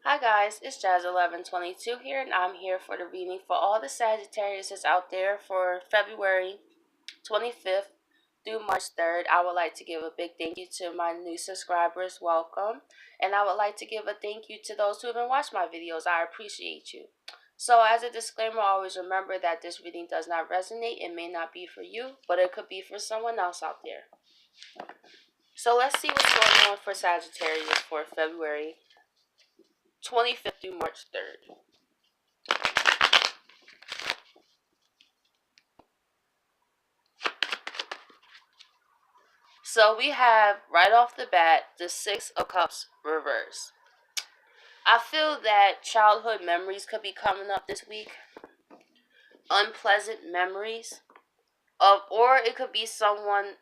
Hi guys, it's Jazz1122 here, and I'm here for the reading for all the Sagittarius out there for February 25th through March 3rd. I would like to give a big thank you to my new subscribers. Welcome. And I would like to give a thank you to those who have been watching my videos. I appreciate you. So as a disclaimer, always remember that this reading does not resonate. It may not be for you, but it could be for someone else out there. So let's see what's going on for Sagittarius for February 25th through March 3rd. So we have right off the bat the Six of Cups reverse. I feel that childhood memories could be coming up this week. Unpleasant memories of, or it could be someone,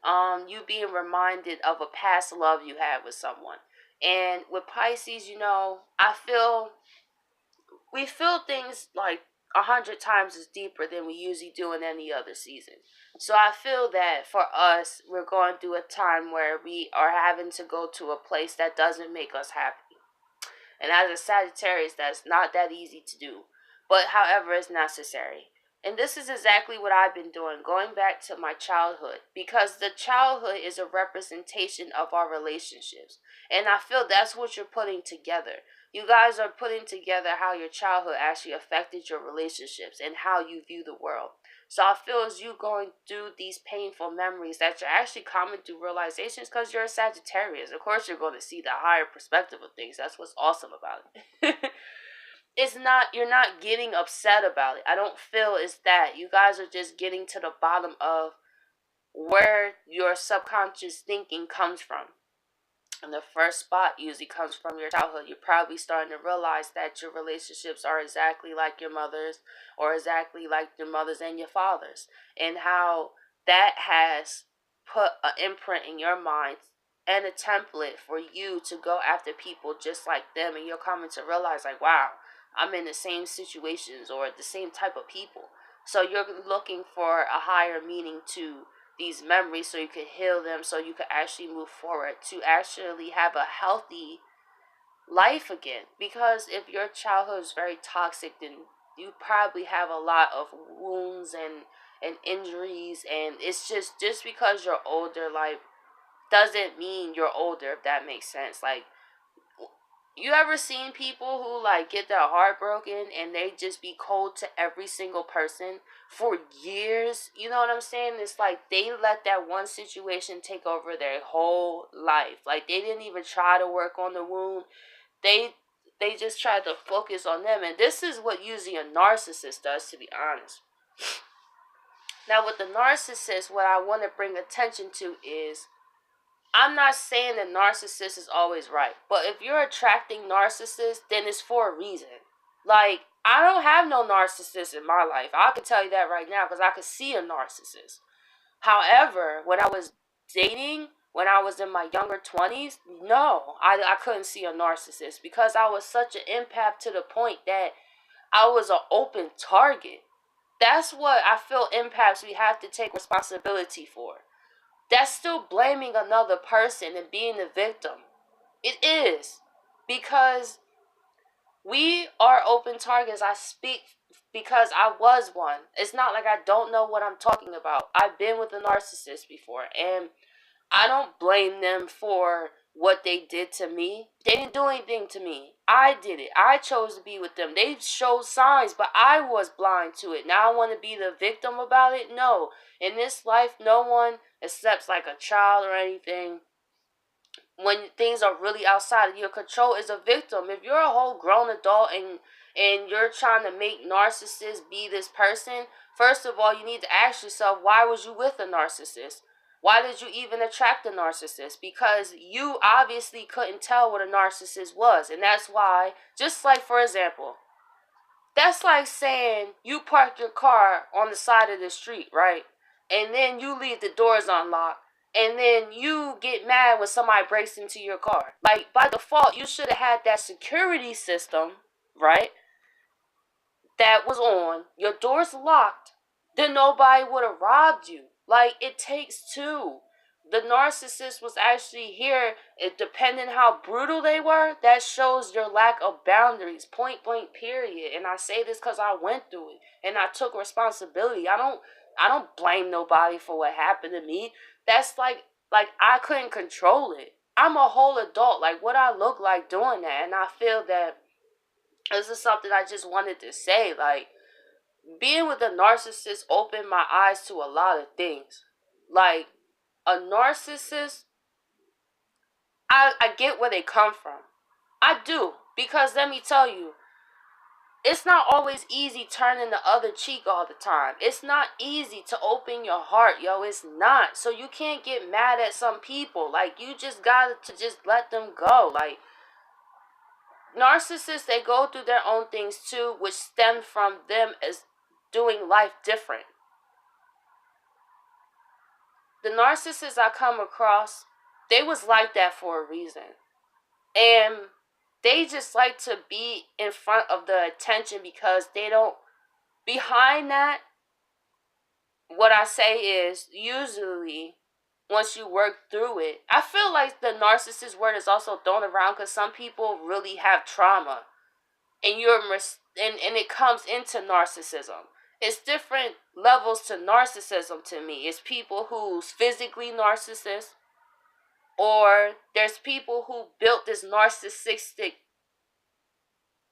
you being reminded of a past love you had with someone. And with Pisces, I feel we feel things like 100 times as deeper than we usually do in any other season. So I feel that for us, we're going through a time where we are having to go to a place that doesn't make us happy. And as a Sagittarius, that's not that easy to do. But however, it's necessary. And this is exactly what I've been doing, going back to my childhood. Because the childhood is a representation of our relationships. And I feel that's what you're putting together. You guys are putting together how your childhood actually affected your relationships and how you view the world. So I feel as you going through these painful memories that you're actually coming through realizations because you're a Sagittarius. Of course, you're going to see the higher perspective of things. That's what's awesome about it. You're not getting upset about it. I don't feel it's that. You guys are just getting to the bottom of where your subconscious thinking comes from. And the first spot usually comes from your childhood. You're probably starting to realize that your relationships are exactly like your mother's, or exactly like your mother's and your father's, and how that has put an imprint in your mind and a template for you to go after people just like them. And you're coming to realize, like, wow, I'm in the same situations or the same type of people. So you're looking for a higher meaning to these memories so you can heal them, so you can actually move forward to actually have a healthy life again. Because if your childhood is very toxic, then you probably have a lot of wounds and injuries, and it's just because you're older, like, doesn't mean you're older, if that makes sense. Like, you ever seen people who like get their heart broken and they just be cold to every single person for years? You know what I'm saying? It's like they let that one situation take over their whole life. Like they didn't even try to work on the wound. They they just tried to focus on them, and this is what usually a narcissist does, to be honest. Now with the narcissist, what I want to bring attention to is, I'm not saying that narcissist is always right, but if you're attracting narcissists, then it's for a reason. Like, I don't have no narcissist in my life. I can tell you that right now because I could see a narcissist. However, when I was dating, when I was in my younger 20s, no, I couldn't see a narcissist because I was such an empath to the point that I was an open target. That's what I feel empaths we have to take responsibility for. That's still blaming another person and being the victim. It is. Because we are open targets. I speak because I was one. It's not like I don't know what I'm talking about. I've been with a narcissist before, and I don't blame them for what they did to me. They didn't do anything to me. I did it. I chose to be with them. They showed signs, but I was blind to it. Now I want to be the victim about it? No. In this life, no one, except like a child or anything, when things are really outside of your control, is a victim. If you're a whole grown adult and you're trying to make narcissists be this person, first of all, you need to ask yourself, why was you with a narcissist? Why did you even attract a narcissist? Because you obviously couldn't tell what a narcissist was. And that's why, just like, for example, that's like saying you park your car on the side of the street, right? And then you leave the doors unlocked. And then you get mad when somebody breaks into your car. Like, by default, you should have had that security system, right? That was on. Your door's locked. Then nobody would have robbed you. Like, it takes two. the narcissist was actually here, it depending how brutal they were, that shows your lack of boundaries, point blank period. And I say this because I went through it and I took responsibility. I don't blame nobody for what happened to me. That's like I couldn't control it. I'm a whole adult. Like, what I look like doing that. And I feel that this is something I just wanted to say. Like, being with a narcissist opened my eyes to a lot of things. Like, a narcissist, I get where they come from. I do. Because let me tell you, it's not always easy turning the other cheek all the time. It's not easy to open your heart, yo. It's not. So you can't get mad at some people. Like, you just got to just let them go. Like, narcissists, they go through their own things too, which stem from them as doing life different. The narcissists I come across, they was like that for a reason. And they just like to be in front of the attention because they don't, behind that, what I say is, usually, once you work through it, I feel like the narcissist word is also thrown around because some people really have trauma. And and it comes into narcissism. It's different levels to narcissism to me. It's people who's physically narcissist, or there's people who built this narcissistic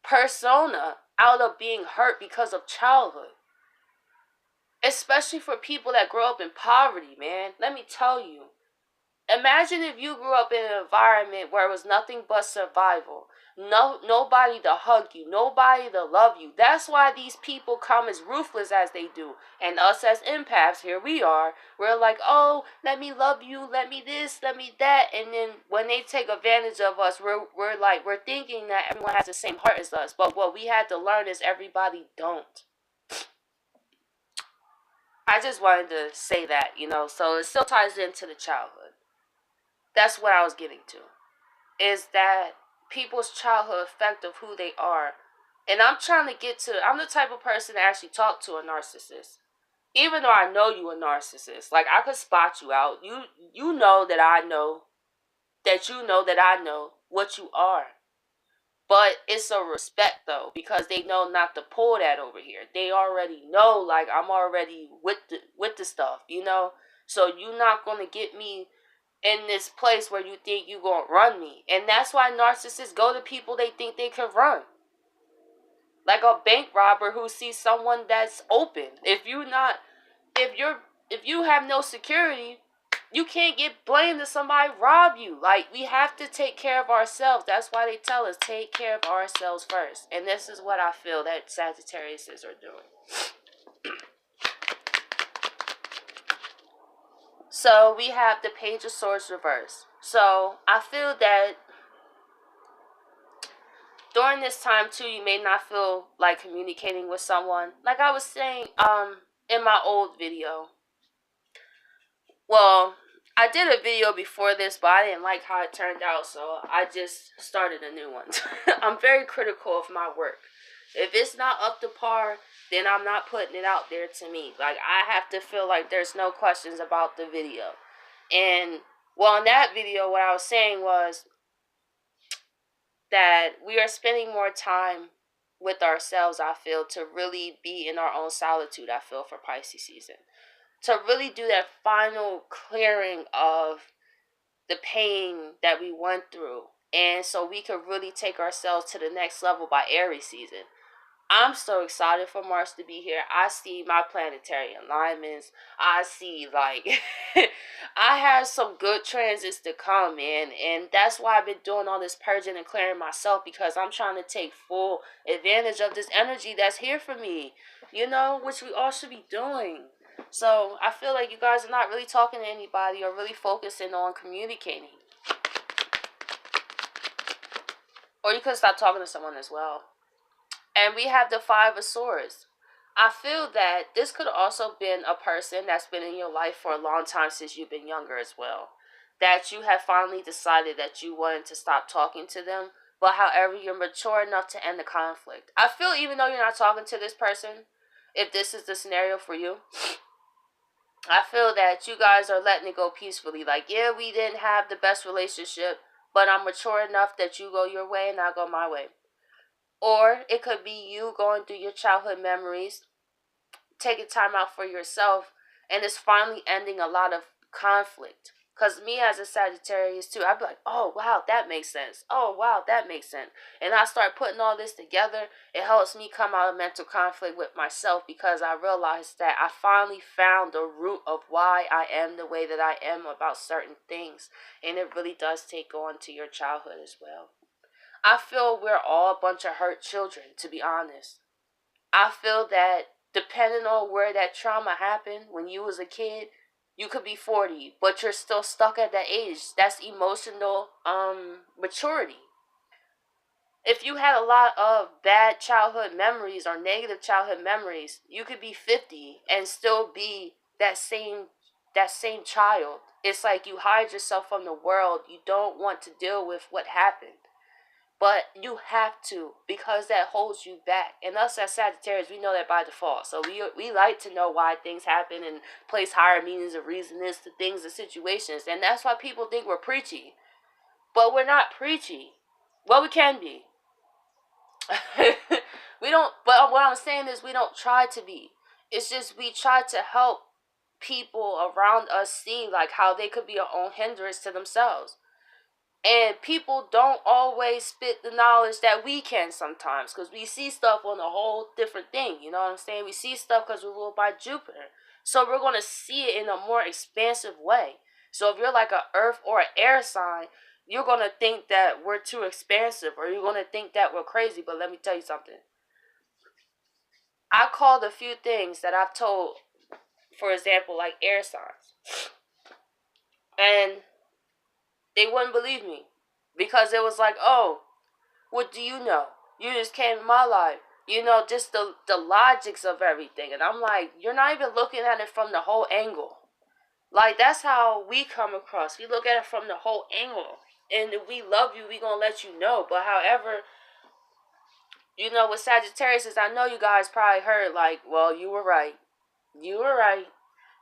persona out of being hurt because of childhood. Especially for people that grow up in poverty, man. Let me tell you. Imagine if you grew up in an environment where it was nothing but survival. Nobody to hug you, nobody to love you. That's why these people come as ruthless as they do. And us as empaths, here we are. We're like, oh, let me love you, let me this, let me that. And then when they take advantage of us, we're thinking that everyone has the same heart as us. But what we had to learn is everybody don't. I just wanted to say that, so it still ties into the childhood. That's what I was getting to. Is that people's childhood effect of who they are. And I'm the type of person to actually talk to a narcissist. Even though I know you a narcissist. Like, I could spot you out. You know that I know that you know that I know what you are. But it's a respect, though, because they know not to pull that over here. They already know, like, I'm already with the stuff, So you're not going to get me in this place where you think you gonna run me. And that's why narcissists go to people they think they can run. Like a bank robber who sees someone that's open. If you have no security, you can't get blamed if somebody rob you. Like, we have to take care of ourselves. That's why they tell us, take care of ourselves first. And this is what I feel that Sagittariuses are doing. So we have the Page of Swords reverse. So I feel that during this time too, you may not feel like communicating with someone. Like I was saying in my old video. Well, I did a video before this, but I didn't like how it turned out, so I just started a new one. I'm very critical of my work. If it's not up to par, then I'm not putting it out there to me. Like, I have to feel like there's no questions about the video. And, well, in that video, what I was saying was that we are spending more time with ourselves, I feel, to really be in our own solitude, I feel, for Pisces season. To really do that final clearing of the pain that we went through. And so we could really take ourselves to the next level by Aries season. I'm so excited for Mars to be here. I see my planetary alignments. I see, like, I have some good transits to come, man. And that's why I've been doing all this purging and clearing myself, because I'm trying to take full advantage of this energy that's here for me, which we all should be doing. So I feel like you guys are not really talking to anybody or really focusing on communicating. Or you could stop talking to someone as well. And we have the Five of Swords. I feel that this could also been a person that's been in your life for a long time since you've been younger as well. That you have finally decided that you wanted to stop talking to them. But however, you're mature enough to end the conflict. I feel even though you're not talking to this person, if this is the scenario for you, I feel that you guys are letting it go peacefully. Like, yeah, we didn't have the best relationship, but I'm mature enough that you go your way and I go my way. Or it could be you going through your childhood memories, taking time out for yourself, and it's finally ending a lot of conflict. Because me as a Sagittarius too, I'd be like, oh wow, that makes sense. Oh wow, that makes sense. And I start putting all this together. It helps me come out of mental conflict with myself because I realized that I finally found the root of why I am the way that I am about certain things. And it really does take on to your childhood as well. I feel we're all a bunch of hurt children, to be honest. I feel that depending on where that trauma happened when you was a kid, you could be 40, but you're still stuck at that age. That's emotional maturity. If you had a lot of bad childhood memories or negative childhood memories, you could be 50 and still be that same child. It's like you hide yourself from the world. You don't want to deal with what happened. But you have to, because that holds you back. And us as Sagittarius, we know that by default. So we like to know why things happen and place higher meanings of reasons to things and situations. And that's why people think we're preachy. But we're not preachy. Well, we can be. We don't, but what I'm saying is we don't try to be. It's just we try to help people around us see like how they could be their own hindrance to themselves. And people don't always spit the knowledge that we can sometimes because we see stuff on a whole different thing. You know what I'm saying? We see stuff because we're ruled by Jupiter. So we're going to see it in a more expansive way. So if you're like an earth or an air sign, you're going to think that we're too expansive or you're going to think that we're crazy. But let me tell you something. I called a few things that I've told, for example, like air signs. And they wouldn't believe me because it was like, oh, what do you know? You just came in my life. You know, just the logics of everything. And I'm like, you're not even looking at it from the whole angle. Like, that's how we come across. We look at it from the whole angle. And if we love you, we going to let you know. But however, you know, with Sagittarius, is I know you guys probably heard, like, well, you were right. You were right.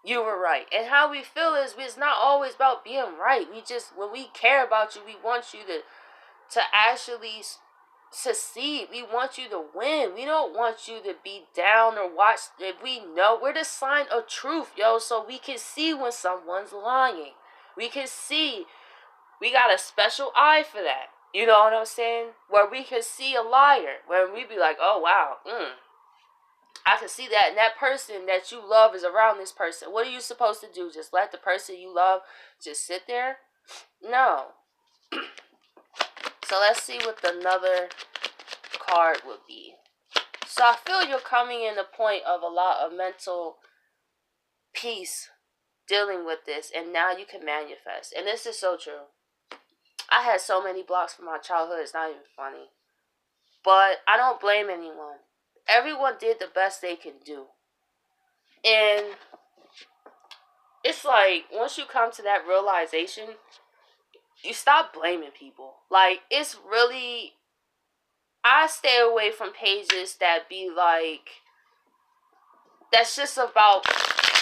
You were right. And how we feel is it's not always about being right. We just, when we care about you, we want you to actually succeed. We want you to win. We don't want you to be down or watch. If we know, we're the sign of truth, yo. So we can see when someone's lying. We can see. We got a special eye for that. You know what I'm saying? Where we can see a liar. Where we be like, oh wow, I can see that. And that person that you love is around this person. What are you supposed to do? Just let the person you love just sit there? No. So let's see what another card would be. So I feel you're coming in a point of a lot of mental peace dealing with this, and now you can manifest. And this is so true. I had so many blocks from my childhood, it's not even funny. But I don't blame anyone. Everyone did the best they can do. And it's like, once you come to that realization, you stop blaming people. Like, it's really, I stay away from pages that be like, that's just about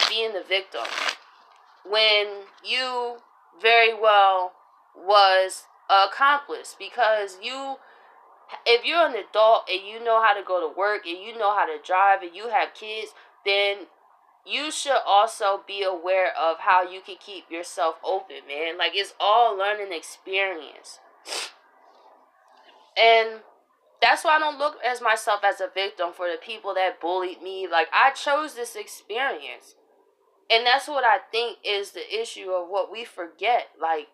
being the victim. When you very well was an accomplice, because if you're an adult and you know how to go to work and you know how to drive and you have kids, then you should also be aware of how you can keep yourself open, man. Like, it's all learning experience. And that's why I don't look as myself as a victim for the people that bullied me. Like, I chose this experience. And that's what I think is the issue of what we forget. Like,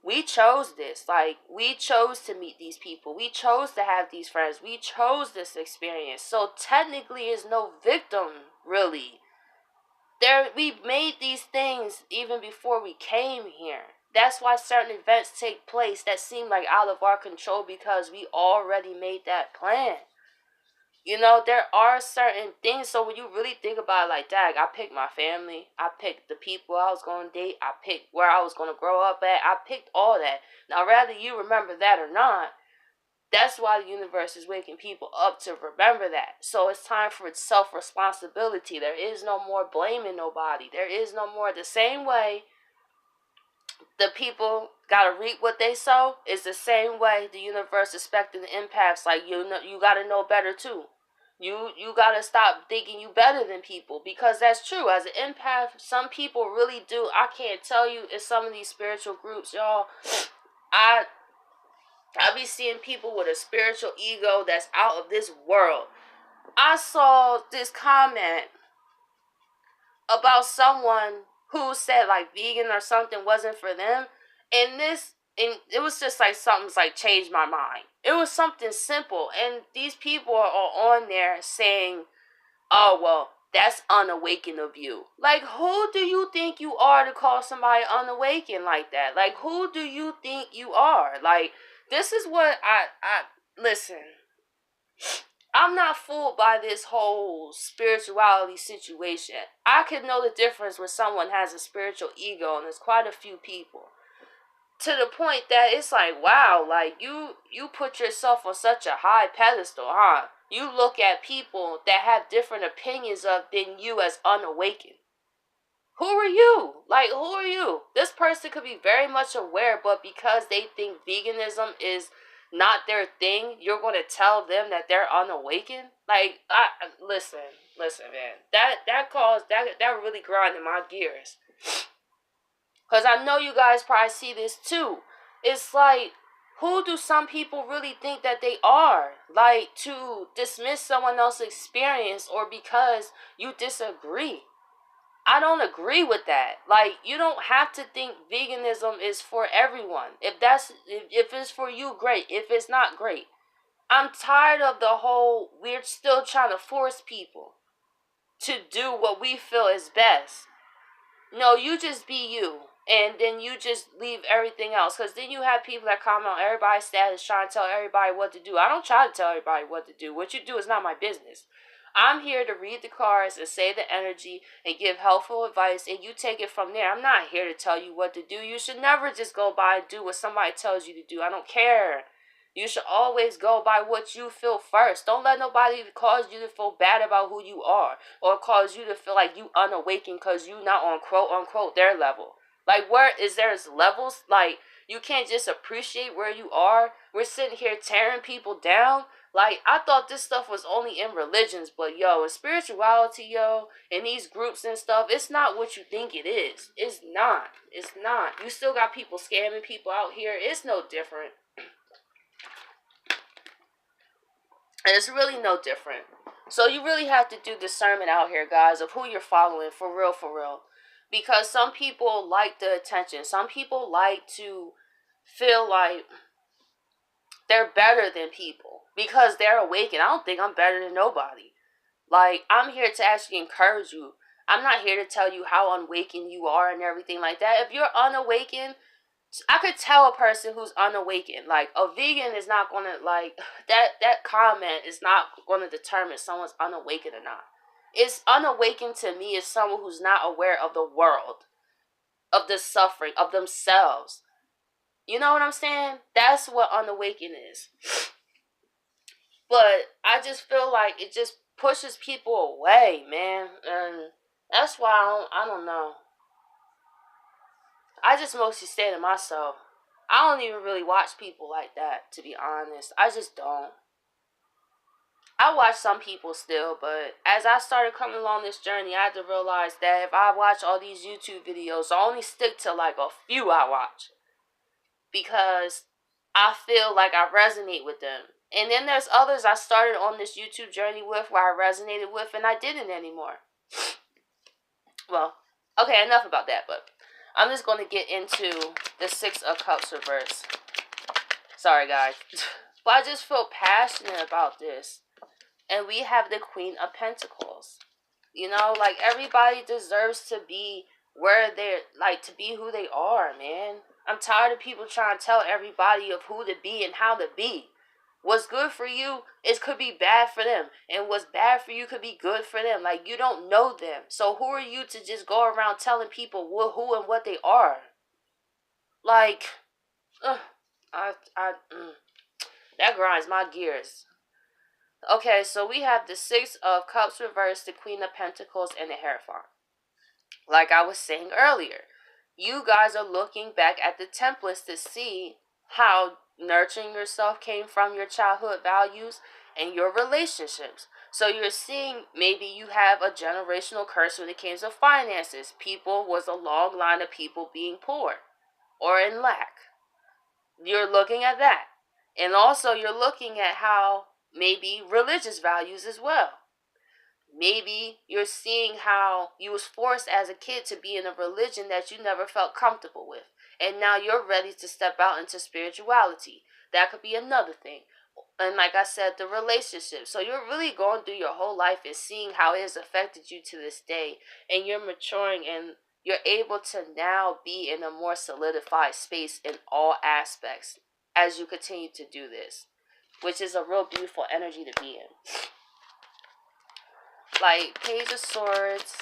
we chose this. Like, we chose to meet these people. We chose to have these friends. We chose this experience. So technically, it's no victim, really. We made these things even before we came here. That's why certain events take place that seem like out of our control, because we already made that plan. You know, there are certain things. So when you really think about it, like, dag, I picked my family. I picked the people I was going to date. I picked where I was going to grow up at. I picked all that. Now, whether you remember that or not, That's why the universe is waking people up to remember that. So it's time for self-responsibility. There is no more blaming nobody. There is no more the same way the people gotta reap what they sow is the same way the universe expecting the impacts. Like, you know, you gotta know better too. You gotta stop thinking you better than people, because that's true. As an empath, some people really do. I can't tell you in some of these spiritual groups, y'all. I be seeing people with a spiritual ego that's out of this world. I saw this comment about someone who said like vegan or something wasn't for them, and it was just like something's like changed my mind. It was something simple, and these people are on there saying, "Oh well, that's unawakened of you." Like, who do you think you are to call somebody unawakened like that? Like, who do you think you are? Like, this is what I listen. I'm not fooled by this whole spirituality situation. I could know the difference when someone has a spiritual ego, and there's quite a few people. To the point that it's like, wow, like you put yourself on such a high pedestal, huh? You look at people that have different opinions of than you as unawakened. Who are you? Like, who are you? This person could be very much aware, but because they think veganism is not their thing, you're going to tell them that they're unawakened? Like, listen, man. That really grinded my gears. Because I know you guys probably see this too. It's like, who do some people really think that they are? Like, to dismiss someone else's experience or because you disagree. I don't agree with that. Like, you don't have to think veganism is for everyone. If it's for you, great. If it's not, great. I'm tired of the whole, we're still trying to force people to do what we feel is best. No, you just be you. And then you just leave everything else. Because then you have people that comment on everybody's status trying to tell everybody what to do. I don't try to tell everybody what to do. What you do is not my business. I'm here to read the cards and say the energy and give helpful advice, and you take it from there. I'm not here to tell you what to do. You should never just go by and do what somebody tells you to do. I don't care. You should always go by what you feel first. Don't let nobody cause you to feel bad about who you are or cause you to feel like you unawakened because you not on quote unquote their level. Like, where is there's levels? Like, you can't just appreciate where you are. We're sitting here tearing people down. Like, I thought this stuff was only in religions, but yo, in spirituality, yo, in these groups and stuff, it's not what you think it is. It's not. It's not. You still got people scamming people out here. It's no different. It's really no different. So you really have to do discernment out here, guys, of who you're following, for real, for real. Because some people like the attention. Some people like to feel like they're better than people because they're awakened. I don't think I'm better than nobody. Like, I'm here to actually encourage you. I'm not here to tell you how unawakened you are and everything like that. If you're unawakened, I could tell a person who's unawakened. Like, a vegan is not going to, like, that comment is not going to determine someone's unawakened or not. It's unawakened to me is someone who's not aware of the world, of the suffering, of themselves. You know what I'm saying? That's what unawakened is. But I just feel like it just pushes people away, man. And that's why I don't know. I just mostly stay to myself. I don't even really watch people like that, to be honest. I just don't. I watch some people still, but as I started coming along this journey, I had to realize that if I watch all these YouTube videos, I only stick to like a few I watch. Because I feel like I resonate with them. And then there's others I started on this YouTube journey with where I resonated with and I didn't anymore. Well, okay, enough about that, but I'm just going to get into the Six of Cups reverse. Sorry, guys. But I just feel passionate about this. And we have the Queen of Pentacles. You know, like, everybody deserves to be where they're, like, to be who they are, man. I'm tired of people trying to tell everybody of who to be and how to be. What's good for you, it could be bad for them. And what's bad for you could be good for them. Like, you don't know them. So who are you to just go around telling people who and what they are? Like, That grinds my gears. Okay, so we have the Six of Cups reversed, the Queen of Pentacles, and the Hierophant. Like I was saying earlier, you guys are looking back at the templates to see how nurturing yourself came from your childhood values and your relationships. So you're seeing maybe you have a generational curse when it comes to finances. People was a long line of people being poor or in lack. You're looking at that. And also you're looking at how maybe religious values as well. Maybe you're seeing how you was forced as a kid to be in a religion that you never felt comfortable with. And now you're ready to step out into spirituality. That could be another thing. And like I said, the relationship. So you're really going through your whole life and seeing how it has affected you to this day. And you're maturing and you're able to now be in a more solidified space in all aspects as you continue to do this. Which is a real beautiful energy to be in. Like, Page of Swords.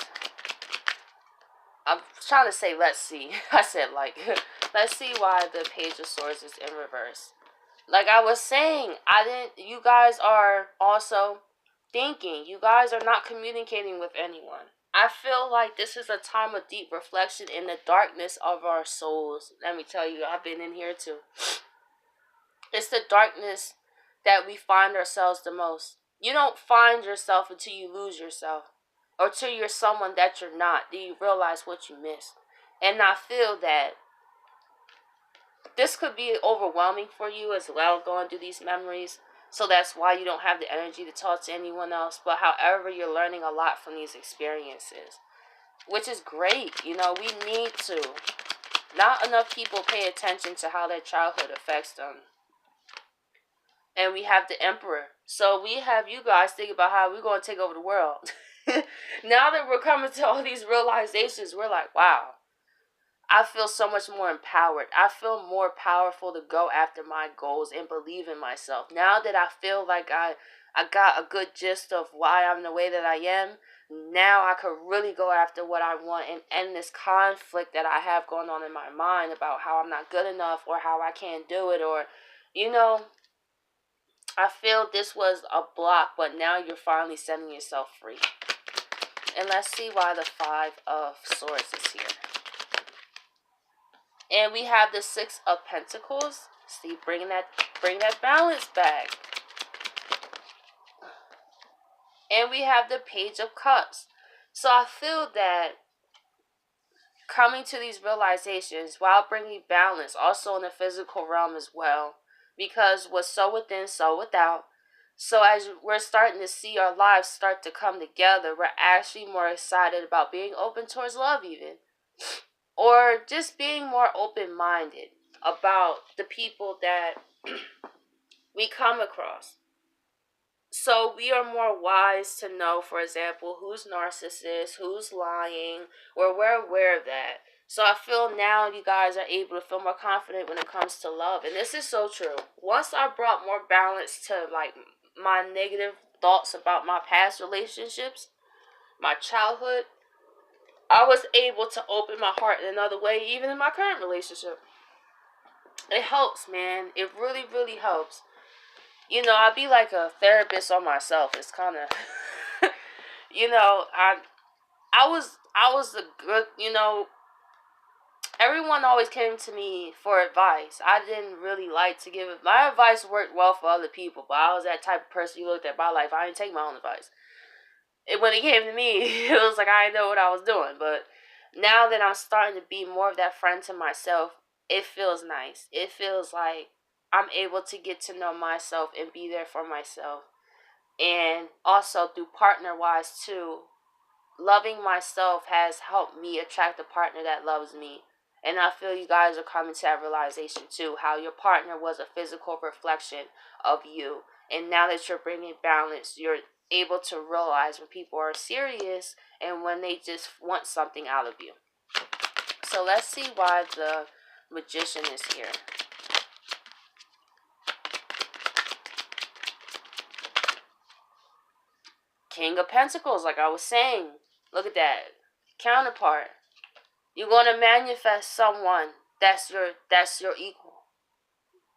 I'm trying to say, let's see. I said, like, let's see why the Page of Swords is in reverse. Like I was saying, you guys are also thinking. You guys are not communicating with anyone. I feel like this is a time of deep reflection in the darkness of our souls. Let me tell you, I've been in here too. It's the darkness that we find ourselves the most. You don't find yourself until you lose yourself. Or till you're someone that you're not. Then you realize what you missed. And I feel that this could be overwhelming for you as well, going through these memories. So that's why you don't have the energy to talk to anyone else. But however, you're learning a lot from these experiences. Which is great. You know, we need to. Not enough people pay attention to how their childhood affects them. And we have the Emperor. So we have you guys think about how we're going to take over the world. Now that we're coming to all these realizations, we're like, wow. I feel so much more empowered. I feel more powerful to go after my goals and believe in myself. Now that I feel like I got a good gist of why I'm the way that I am, now I could really go after what I want and end this conflict that I have going on in my mind about how I'm not good enough or how I can't do it, or, you know, I feel this was a block, but now you're finally setting yourself free. And let's see why the Five of Swords is here. And we have the Six of Pentacles. See, bring that balance back. And we have the Page of Cups. So I feel that coming to these realizations while bringing balance also in the physical realm as well. Because what's so within, so without. So as we're starting to see our lives start to come together, we're actually more excited about being open towards love even. Or just being more open-minded about the people that we come across. So we are more wise to know, for example, who's narcissist, who's lying, or we're aware of that. So I feel now you guys are able to feel more confident when it comes to love. And this is so true. Once I brought more balance to like my negative thoughts about my past relationships, my childhood, I was able to open my heart in another way, even in my current relationship. It helps, man. It really, really helps. You know, I'd be like a therapist on myself. It's kind of, you know, I was a good, you know, everyone always came to me for advice. I didn't really like to give it. My advice worked well for other people, but I was that type of person you looked at my life. I didn't take my own advice. When it came to me, it was like I didn't know what I was doing. But now that I'm starting to be more of that friend to myself, it feels nice. It feels like I'm able to get to know myself and be there for myself. And also through partner-wise too, loving myself has helped me attract a partner that loves me. And I feel you guys are coming to that realization too, how your partner was a physical reflection of you. And now that you're bringing balance, you're able to realize when people are serious and when they just want something out of you. So let's see why the Magician is here. King of Pentacles, like I was saying. Look at that. Counterpart. You're going to manifest someone that's your equal.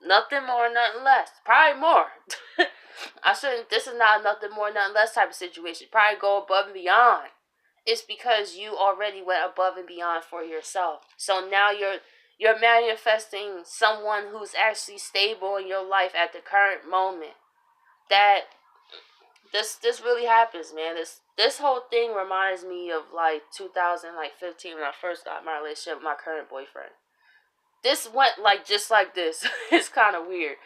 Nothing more, nothing less. Probably more. I shouldn't. This is not nothing more, nothing less type of situation. Probably go above and beyond. It's because you already went above and beyond for yourself. So now you're manifesting someone who's actually stable in your life at the current moment. That this really happens, man. This whole thing reminds me of like 2015 when I first got my relationship with my current boyfriend. This went like just like this. It's kind of weird.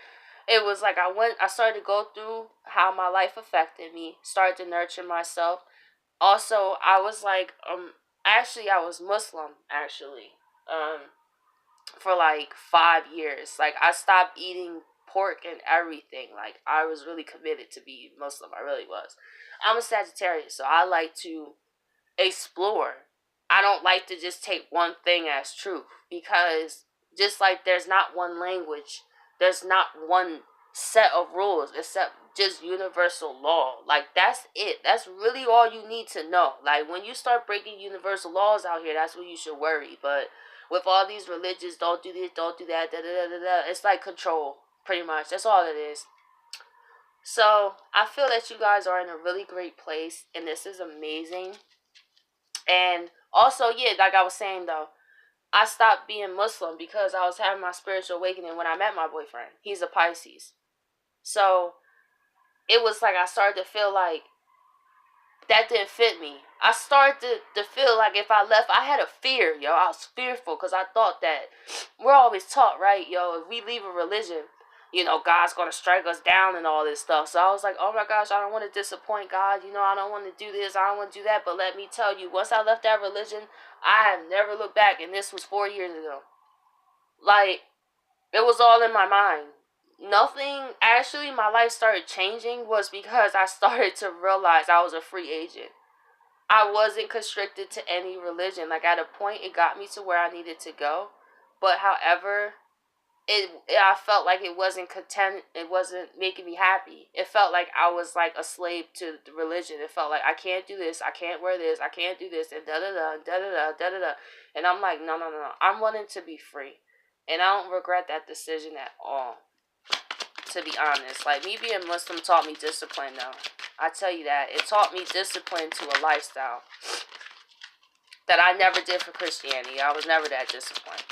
It was like I started to go through how my life affected me, started to nurture myself. Also, I was like actually I was Muslim actually. For like 5 years. Like I stopped eating pork and everything. Like I was really committed to be Muslim. I really was. I'm a Sagittarius, so I like to explore. I don't like to just take one thing as truth because just like there's not one language, there's not one set of rules except just universal law. Like that's it. That's really all you need to know. Like when you start breaking universal laws out here, that's when you should worry. But with all these religions, don't do this, don't do that, da da da da da. It's like control, pretty much. That's all it is. So I feel that you guys are in a really great place, and this is amazing. And also, yeah, like I was saying though, I stopped being Muslim because I was having my spiritual awakening when I met my boyfriend. He's a Pisces. So it was like I started to feel like that didn't fit me. I started to feel like if I left, I had a fear, yo. I was fearful because I thought that we're always taught, right, yo, if we leave a religion, God's going to strike us down and all this stuff. So I was like, oh my gosh, I don't want to disappoint God. I don't want to do this. I don't want to do that. But let me tell you, once I left that religion, I have never looked back. And this was 4 years ago. Like, it was all in my mind. Nothing, actually, my life started changing was because I started to realize I was a free agent. I wasn't constricted to any religion. Like, at a point, it got me to where I needed to go. But, however, I felt like it wasn't content. It wasn't making me happy. It felt like I was like a slave to the religion. It felt like I can't do this. I can't wear this. I can't do this. And da-da-da, da-da-da, da-da-da. And I'm like, no, no, no, no. I'm wanting to be free. And I don't regret that decision at all, to be honest. Like, me being Muslim taught me discipline, though. I tell you that. It taught me discipline to a lifestyle that I never did for Christianity. I was never that disciplined.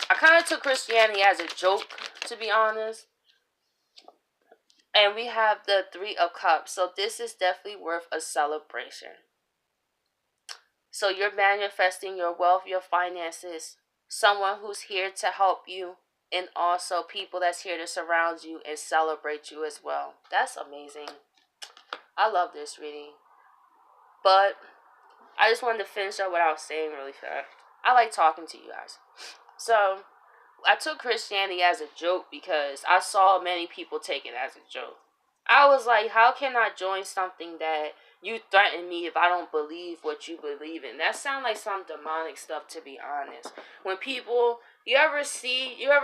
I kind of took Christianity as a joke, to be honest. And we have the Three of Cups. So this is definitely worth a celebration. So you're manifesting your wealth, your finances, someone who's here to help you, and also people that's here to surround you and celebrate you as well. That's amazing. I love this reading. But I just wanted to finish up what I was saying really fast. I like talking to you guys. So I took Christianity as a joke because I saw many people take it as a joke. I was like, how can I join something that you threaten me if I don't believe what you believe in? That sounds like some demonic stuff, to be honest. When people, you ever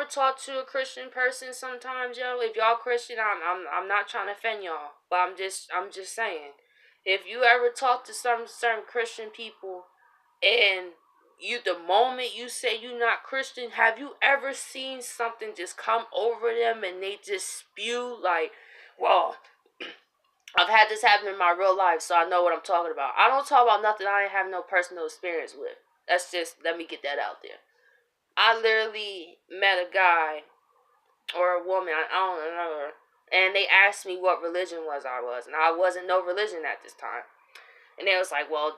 talk to a Christian person sometimes, yo? If y'all Christian, I'm not trying to offend y'all, but I'm just saying. If you ever talk to some certain Christian people and the moment you say you're not Christian, have you ever seen something just come over them and they just spew like, well, I've had this happen in my real life, so I know what I'm talking about. I don't talk about nothing I ain't have no personal experience with. That's just, let me get that out there. I literally met a guy or a woman, I don't know, and they asked me what religion I was, and I wasn't no religion at this time. And they was like, well,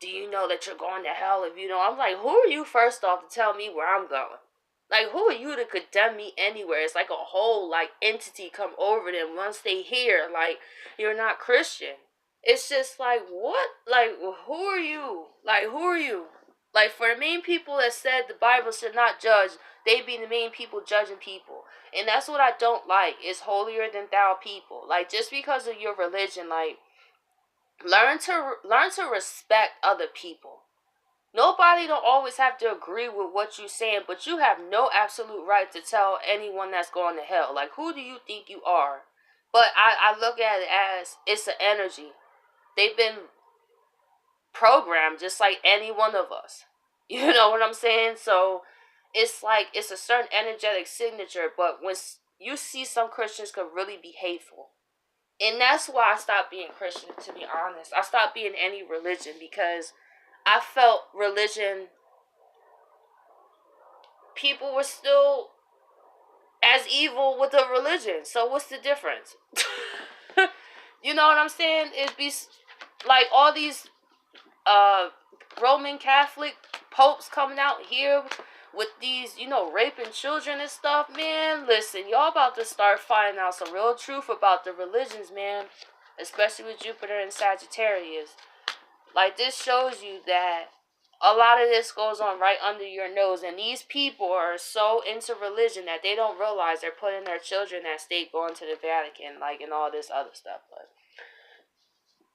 do you know that you're going to hell if you don't? I'm like, who are you first off to tell me where I'm going? Like, who are you to condemn me anywhere? It's like a whole, like, entity come over them once they hear, like, you're not Christian. It's just like, what? Like, who are you? Like, who are you? Like, for the main people that said the Bible should not judge, they be the main people judging people. And that's what I don't like, is holier than thou people. Like, just because of your religion, like, learn to respect other people. Nobody don't always have to agree with what you're saying, but you have no absolute right to tell anyone that's going to hell. Like, who do you think you are? But I look at it as it's an energy. They've been programmed just like any one of us. You know what I'm saying? So it's like it's a certain energetic signature, but when you see some Christians could really be hateful. And that's why I stopped being Christian, to be honest. I stopped being any religion because I felt religion, people were still as evil with the religion. So what's the difference? You know what I'm saying? It'd be like all these Roman Catholic popes coming out here with these, raping children and stuff, man. Listen, y'all about to start finding out some real truth about the religions, man. Especially with Jupiter and Sagittarius. Like, this shows you that a lot of this goes on right under your nose. And these people are so into religion that they don't realize they're putting their children at stake going to the Vatican, like, and all this other stuff. But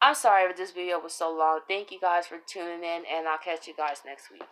I'm sorry if this video was so long. Thank you guys for tuning in, and I'll catch you guys next week.